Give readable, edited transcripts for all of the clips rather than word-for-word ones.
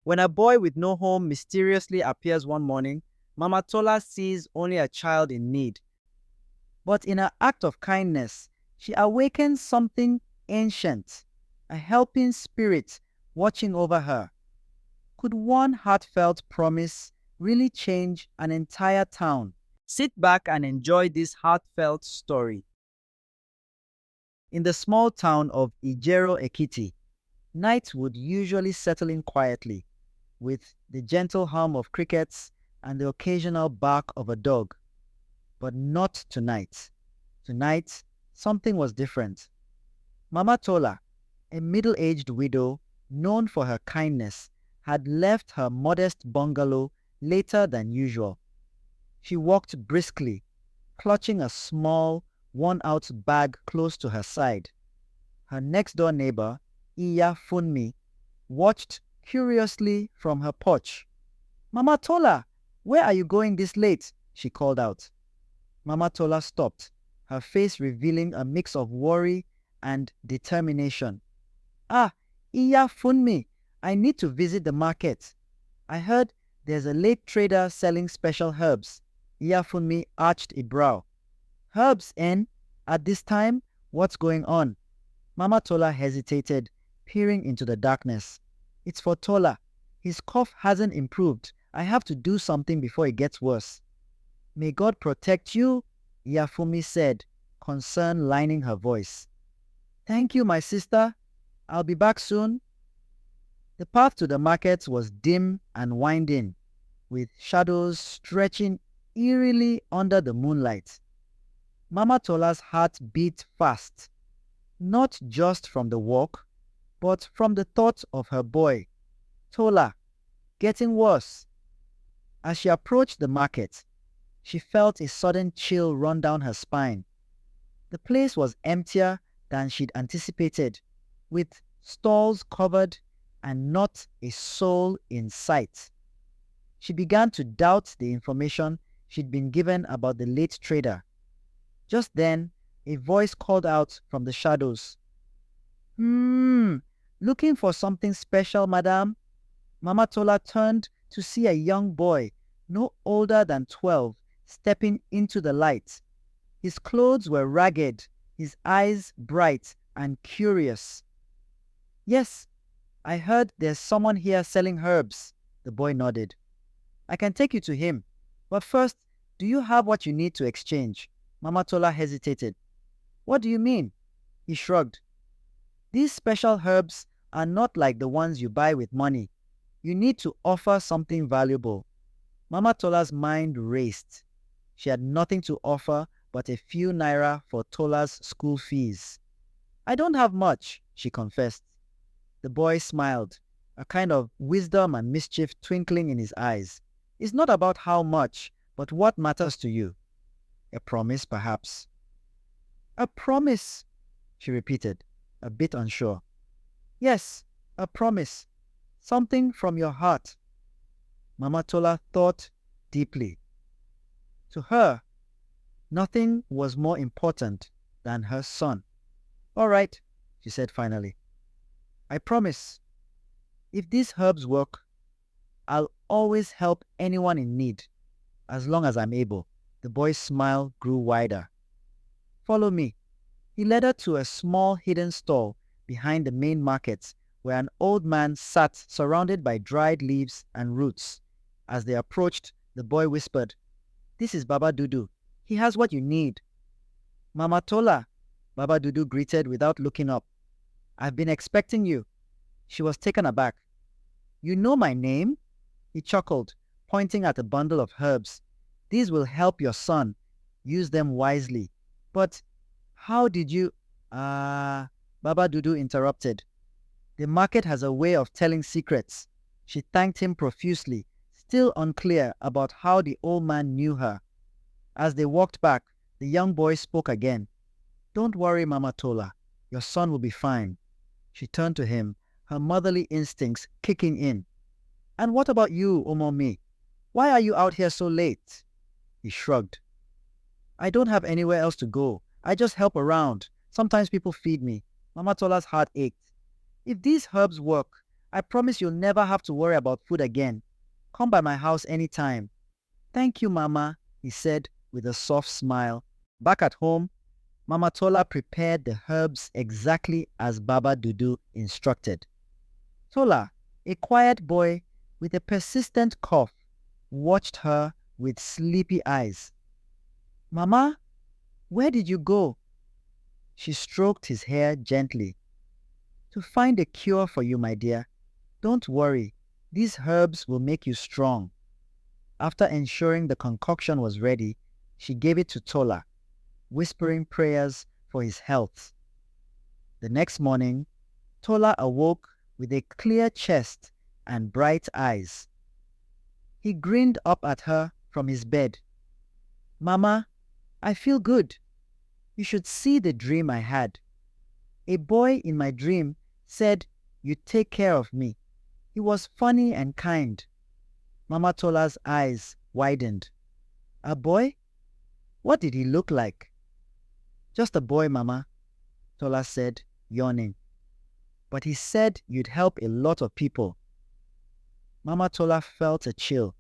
When a boy with no home mysteriously appears one morning, Mama Tola sees only a child in need. But in an act of kindness, she awakens something ancient, a helping spirit watching over her. Could one heartfelt promise really change an entire town? Sit back and enjoy this heartfelt story. In the small town of Ijero Ekiti, night would usually settle in quietly, with the gentle hum of crickets and the occasional bark of a dog. But not tonight. Tonight, something was different. Mama Tola, a middle-aged widow known for her kindness, had left her modest bungalow later than usual. She walked briskly, clutching a small, worn-out bag close to her side. Her next-door neighbor, Iya Funmi, watched curiously from her porch. "Mama Tola, where are you going this late?" she called out. Mama Tola stopped, her face revealing a mix of worry and determination. "Ah, Iya Funmi, I need to visit the market. I heard there's a late trader selling special herbs." Iya Funmi arched a brow. "Herbs, N? At this time? What's going on?" Mama Tola hesitated, peering into the darkness. "It's for Tola. His cough hasn't improved. I have to do something before it gets worse." "May God protect you," Yafumi said, concern lining her voice. "Thank you, my sister. I'll be back soon." The path to the market was dim and winding, with shadows stretching eerily under the moonlight. Mama Tola's heart beat fast, not just from the walk, but from the thought of her boy, Tola, getting worse. As she approached the market, she felt a sudden chill run down her spine. The place was emptier than she'd anticipated, with stalls covered and not a soul in sight. She began to doubt the information she'd been given about the late trader. Just then, a voice called out from the shadows. Looking for something special, madam?" Mama Tola turned to see a young boy, no older than 12, stepping into the light. His clothes were ragged, his eyes bright and curious. "Yes, I heard there's someone here selling herbs," the boy nodded. "I can take you to him. But first, do you have what you need to exchange?" Mama Tola hesitated. "What do you mean?" He shrugged. "These special herbs are not like the ones you buy with money. You need to offer something valuable." Mama Tola's mind raced. She had nothing to offer but a few naira for Tola's school fees. "I don't have much," she confessed. The boy smiled, a kind of wisdom and mischief twinkling in his eyes. "It's not about how much, but what matters to you." "A promise, perhaps." "A promise," she repeated, a bit unsure. "Yes, a promise. Something from your heart." Mama Tola thought deeply. To her, nothing was more important than her son. "All right," she said finally. "I promise. If these herbs work, I'll always help anyone in need, as long as I'm able." The boy's smile grew wider. "Follow me." He led her to a small hidden stall behind the main market, where an old man sat surrounded by dried leaves and roots. As they approached, the boy whispered, "This is Baba Dudu. He has what you need." "Mama Tola," Baba Dudu greeted without looking up. "I've been expecting you." She was taken aback. "You know my name?" He chuckled, pointing at a bundle of herbs. "These will help your son. Use them wisely." "But how did you—" Baba Dudu interrupted. "The market has a way of telling secrets." She thanked him profusely, still unclear about how the old man knew her. As they walked back, the young boy spoke again. "Don't worry, Mama Tola. Your son will be fine." She turned to him, her motherly instincts kicking in. "And what about you, Omomi? Why are you out here so late?" He shrugged. "I don't have anywhere else to go. I just help around. Sometimes people feed me." Mama Tola's heart ached. "If these herbs work, I promise you'll never have to worry about food again. Come by my house anytime." "Thank you, Mama," he said with a soft smile. Back at home, Mama Tola prepared the herbs exactly as Baba Dudu instructed. Tola, a quiet boy with a persistent cough, watched her with sleepy eyes. "Mama, where did you go?" She stroked his hair gently. "To find a cure for you, my dear. Don't worry, these herbs will make you strong." After ensuring the concoction was ready, she gave it to Tola, whispering prayers for his health. The next morning, Tola awoke with a clear chest and bright eyes. He grinned up at her from his bed. "Mama, I feel good. You should see the dream I had. A boy in my dream said you'd take care of me. He was funny and kind." Mama Tola's eyes widened. "A boy? What did he look like?" "Just a boy, Mama," Tola said, yawning. "But he said you'd help a lot of people." Mama Tola felt a chill.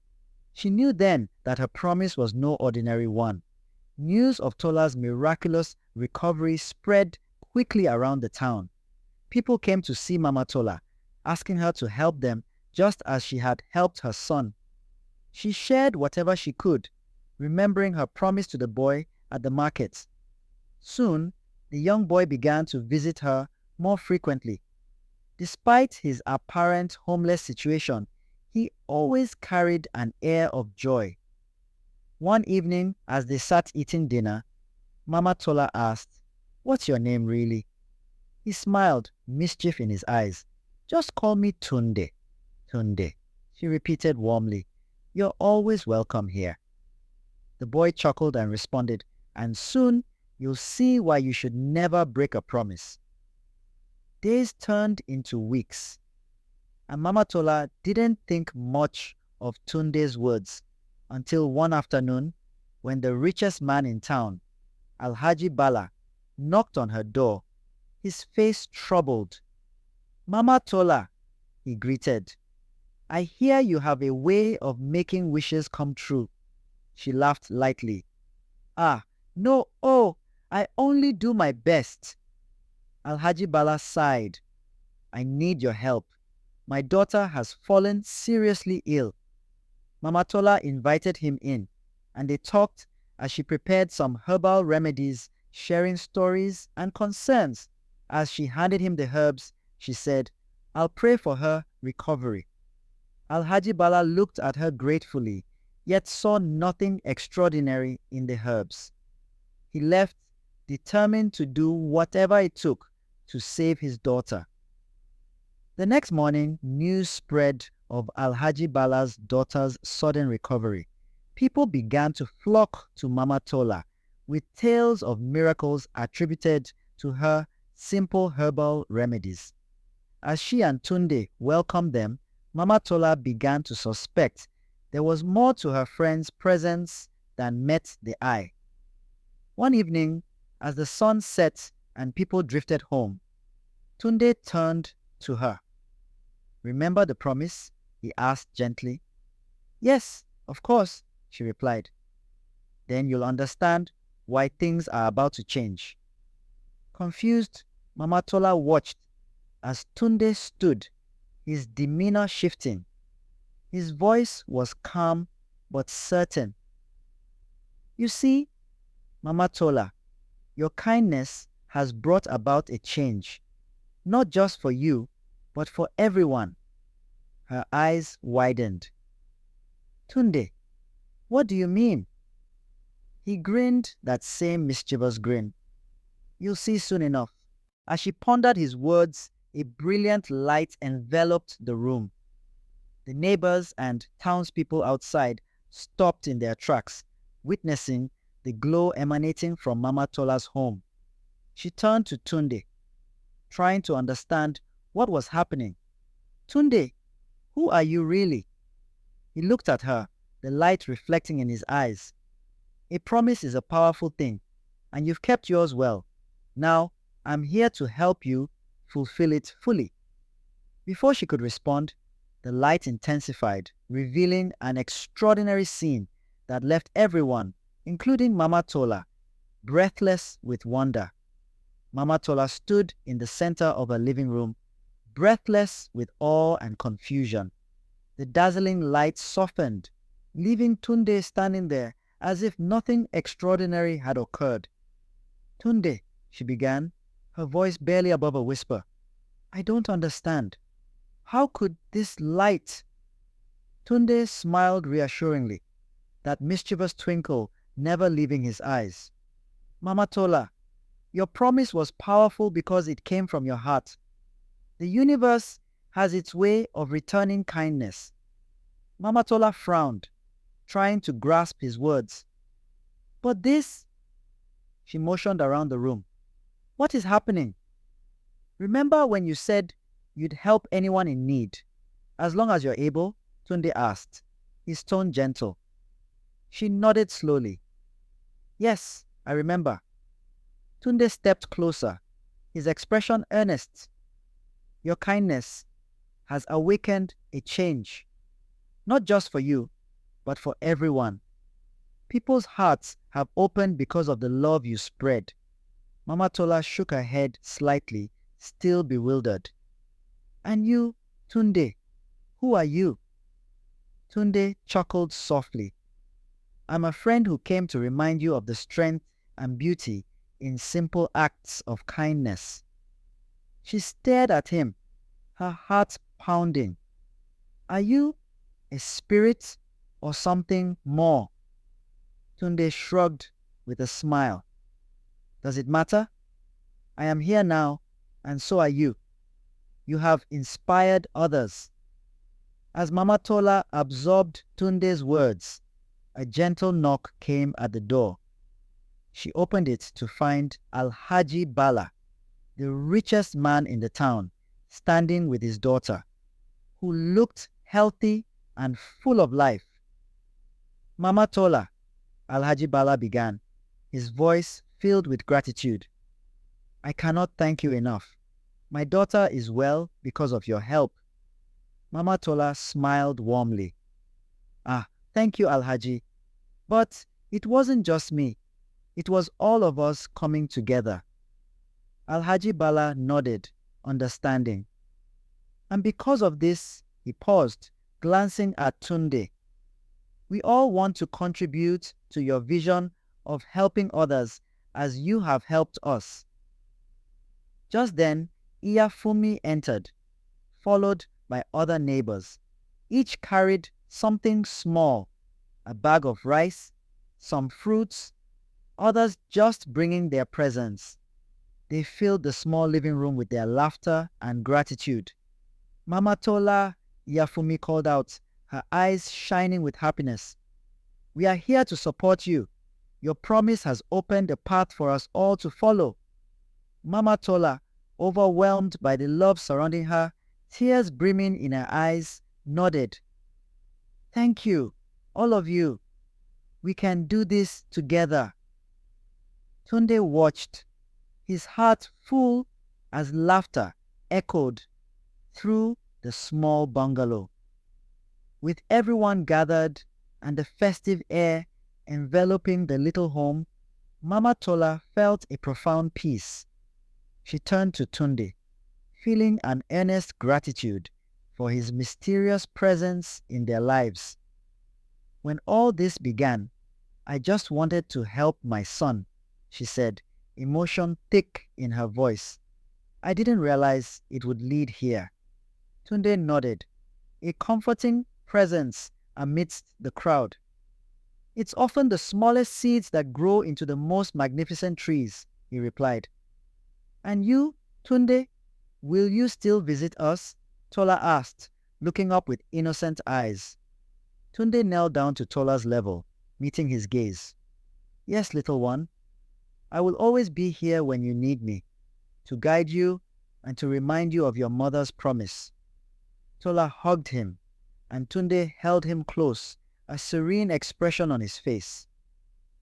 She knew then that her promise was no ordinary one. News of Tola's miraculous recovery spread quickly around the town. People came to see Mama Tola, asking her to help them just as she had helped her son. She shared whatever she could, remembering her promise to the boy at the market. Soon, the young boy began to visit her more frequently. Despite his apparent homeless situation, he always carried an air of joy. One evening, as they sat eating dinner, Mama Tola asked, "What's your name really?" He smiled, mischief in his eyes. "Just call me Tunde." "Tunde," she repeated warmly. "You're always welcome here." The boy chuckled and responded, "And soon you'll see why you should never break a promise." Days turned into weeks, and Mama Tola didn't think much of Tunde's words until one afternoon when the richest man in town, Alhaji Bala, knocked on her door, his face troubled. "Mama Tola," he greeted, "I hear you have a way of making wishes come true." She laughed lightly. "Ah, no, oh, I only do my best." Alhaji Bala sighed. "I need your help. My daughter has fallen seriously ill." Mama Tola invited him in, and they talked as she prepared some herbal remedies, sharing stories and concerns. As she handed him the herbs, she said, "I'll pray for her recovery." Alhaji Bala looked at her gratefully, yet saw nothing extraordinary in the herbs. He left, determined to do whatever it took to save his daughter. The next morning, news spread of Alhaji Bala's daughter's sudden recovery. People began to flock to Mama Tola with tales of miracles attributed to her simple herbal remedies. As she and Tunde welcomed them, Mama Tola began to suspect there was more to her friend's presence than met the eye. One evening, as the sun set and people drifted home, Tunde turned to her. "Remember the promise?" he asked gently. "Yes, of course," she replied. "Then you'll understand why things are about to change." Confused, Mama Tola watched as Tunde stood, his demeanor shifting. His voice was calm but certain. "You see, Mama Tola, your kindness has brought about a change, not just for you, but for everyone." Her eyes widened. "Tunde, what do you mean?" He grinned that same mischievous grin. "You'll see soon enough." As she pondered his words, a brilliant light enveloped the room. The neighbors and townspeople outside stopped in their tracks, witnessing the glow emanating from Mama Tola's home. She turned to Tunde, trying to understand what was happening. "Tunde, who are you really?" He looked at her, the light reflecting in his eyes. "A promise is a powerful thing, and you've kept yours well. Now, I'm here to help you fulfill it fully." Before she could respond, the light intensified, revealing an extraordinary scene that left everyone, including Mama Tola, breathless with wonder. Mama Tola stood in the center of her living room, breathless with awe and confusion. The dazzling light softened, leaving Tunde standing there as if nothing extraordinary had occurred. "Tunde," she began, her voice barely above a whisper, "I don't understand. How could this light—" Tunde smiled reassuringly, that mischievous twinkle never leaving his eyes. "Mama Tola, your promise was powerful because it came from your heart. The universe has its way of returning kindness." Mama Tola frowned, trying to grasp his words. "But this—" She motioned around the room. "What is happening? Remember when you said you'd help anyone in need, as long as you're able?" Tunde asked, his tone gentle. She nodded slowly. "Yes, I remember." Tunde stepped closer, his expression earnest. "Your kindness has awakened a change, not just for you, but for everyone. People's hearts have opened because of the love you spread." Mama Tola shook her head slightly, still bewildered. "And you, Tunde, who are you?" Tunde chuckled softly. "I'm a friend who came to remind you of the strength and beauty in simple acts of kindness." She stared at him, her heart pounding. "Are you a spirit or something more?" Tunde shrugged with a smile. "Does it matter? I am here now, and so are you. You have inspired others." As Mama Tola absorbed Tunde's words, a gentle knock came at the door. She opened it to find Alhaji Bala, the richest man in the town, standing with his daughter, who looked healthy and full of life. "Mama Tola," Alhaji Bala began, his voice filled with gratitude, "I cannot thank you enough. My daughter is well because of your help." Mama Tola smiled warmly. "Ah, thank you, Alhaji. But it wasn't just me. It was all of us coming together." Alhaji Bala nodded, understanding. "And because of this," he paused, glancing at Tunde, "we all want to contribute to your vision of helping others as you have helped us." Just then, Iyafumi entered, followed by other neighbors. Each carried something small, a bag of rice, some fruits, others just bringing their presents. They filled the small living room with their laughter and gratitude. "Mama Tola," Iyafumi called out, her eyes shining with happiness. "We are here to support you. Your promise has opened a path for us all to follow." Mama Tola, overwhelmed by the love surrounding her, tears brimming in her eyes, nodded. "Thank you, all of you. We can do this together." Tunde watched, his heart full as laughter echoed through the small bungalow. With everyone gathered and the festive air enveloping the little home, Mama Tola felt a profound peace. She turned to Tunde, feeling an earnest gratitude for his mysterious presence in their lives. "When all this began, I just wanted to help my son," she said, emotion thick in her voice. "I didn't realize it would lead here." Tunde nodded, a comforting presence amidst the crowd. "It's often the smallest seeds that grow into the most magnificent trees," he replied. "And you, Tunde, will you still visit us?" Tola asked, looking up with innocent eyes. Tunde knelt down to Tola's level, meeting his gaze. "Yes, little one. I will always be here when you need me, to guide you and to remind you of your mother's promise." Tola hugged him, and Tunde held him close, a serene expression on his face.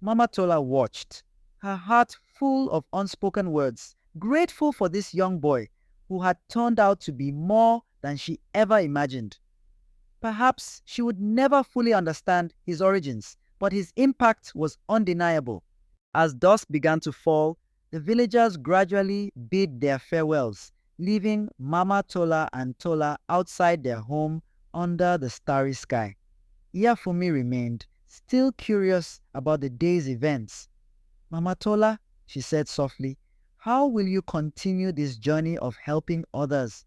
Mama Tola watched, her heart full of unspoken words, grateful for this young boy who had turned out to be more than she ever imagined. Perhaps she would never fully understand his origins, but his impact was undeniable. As dusk began to fall, the villagers gradually bid their farewells, leaving Mama Tola and Tola outside their home under the starry sky. Iyafumi remained, still curious about the day's events. "Mama Tola," she said softly, "how will you continue this journey of helping others?"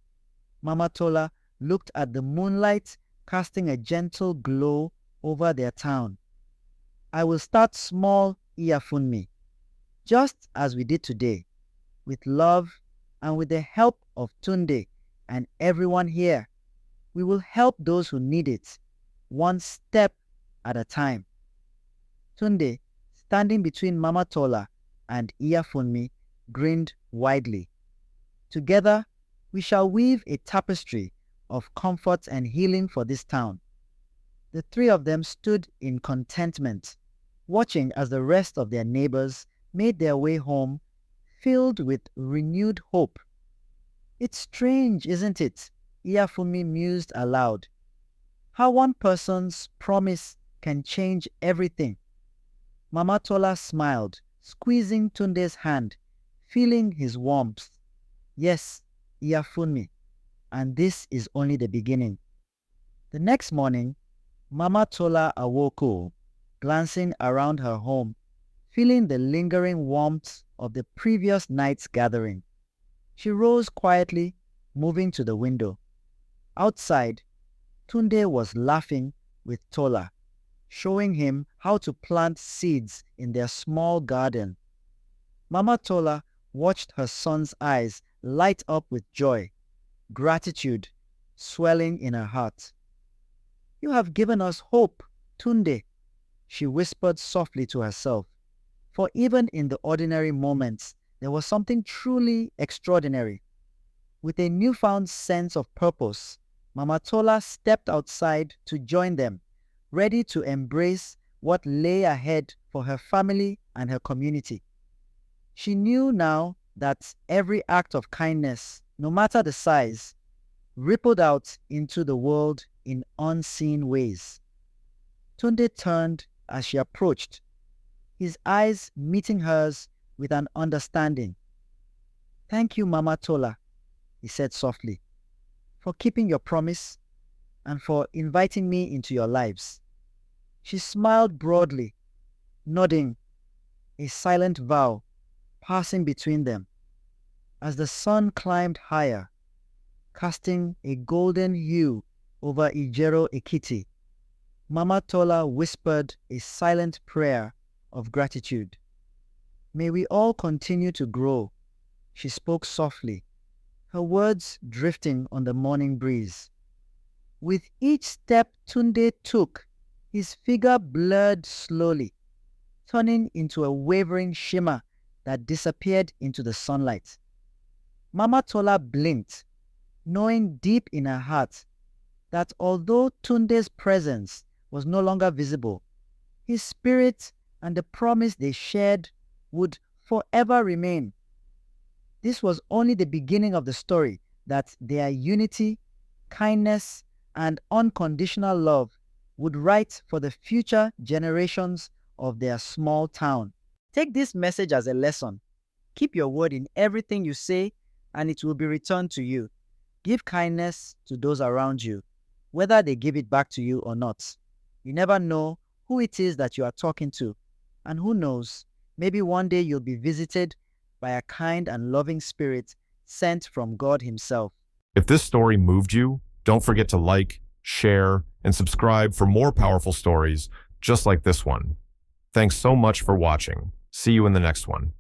Mama Tola looked at the moonlight, casting a gentle glow over their town. "I will start small, Iyafumi, just as we did today, with love and with the help of Tunde and everyone here. We will help those who need it, one step at a time." Tunde, standing between Mama Tola and Iyafumi, grinned widely. "Together, we shall weave a tapestry of comfort and healing for this town." The three of them stood in contentment, watching as the rest of their neighbors made their way home, filled with renewed hope. "It's strange, isn't it?" Iyafumi mused aloud. "How one person's promise can change everything." Mama Tola smiled, squeezing Tunde's hand, feeling his warmth. "Yes, Iyafumi, and this is only the beginning." The next morning, Mama Tola awoke, glancing around her home, feeling the lingering warmth of the previous night's gathering. She rose quietly, moving to the window. Outside, Tunde was laughing with Tola, showing him how to plant seeds in their small garden. Mama Tola watched her son's eyes light up with joy, gratitude swelling in her heart. "You have given us hope, Tunde," she whispered softly to herself. For even in the ordinary moments, there was something truly extraordinary. With a newfound sense of purpose, Mama Tola stepped outside to join them, ready to embrace what lay ahead for her family and her community. She knew now that every act of kindness, no matter the size, rippled out into the world in unseen ways. Tunde turned as she approached, his eyes meeting hers with an understanding. "Thank you, Mama Tola," he said softly, "for keeping your promise and for inviting me into your lives." She smiled broadly, nodding, a silent vow passing between them. As the sun climbed higher, casting a golden hue over Ijero Ekiti, Mama Tola whispered a silent prayer of gratitude. "May we all continue to grow," she spoke softly, her words drifting on the morning breeze. With each step Tunde took, his figure blurred slowly, turning into a wavering shimmer that disappeared into the sunlight. Mama Tola blinked, knowing deep in her heart that although Tunde's presence was no longer visible, his spirit and the promise they shared would forever remain. This was only the beginning of the story that their unity, kindness, and unconditional love would write for the future generations of their small town. Take this message as a lesson. Keep your word in everything you say, and it will be returned to you. Give kindness to those around you, whether they give it back to you or not. You never know who it is that you are talking to, and who knows, maybe one day you'll be visited by a kind and loving spirit sent from God Himself. If this story moved you, don't forget to like, share, and subscribe for more powerful stories just like this one. Thanks so much for watching. See you in the next one.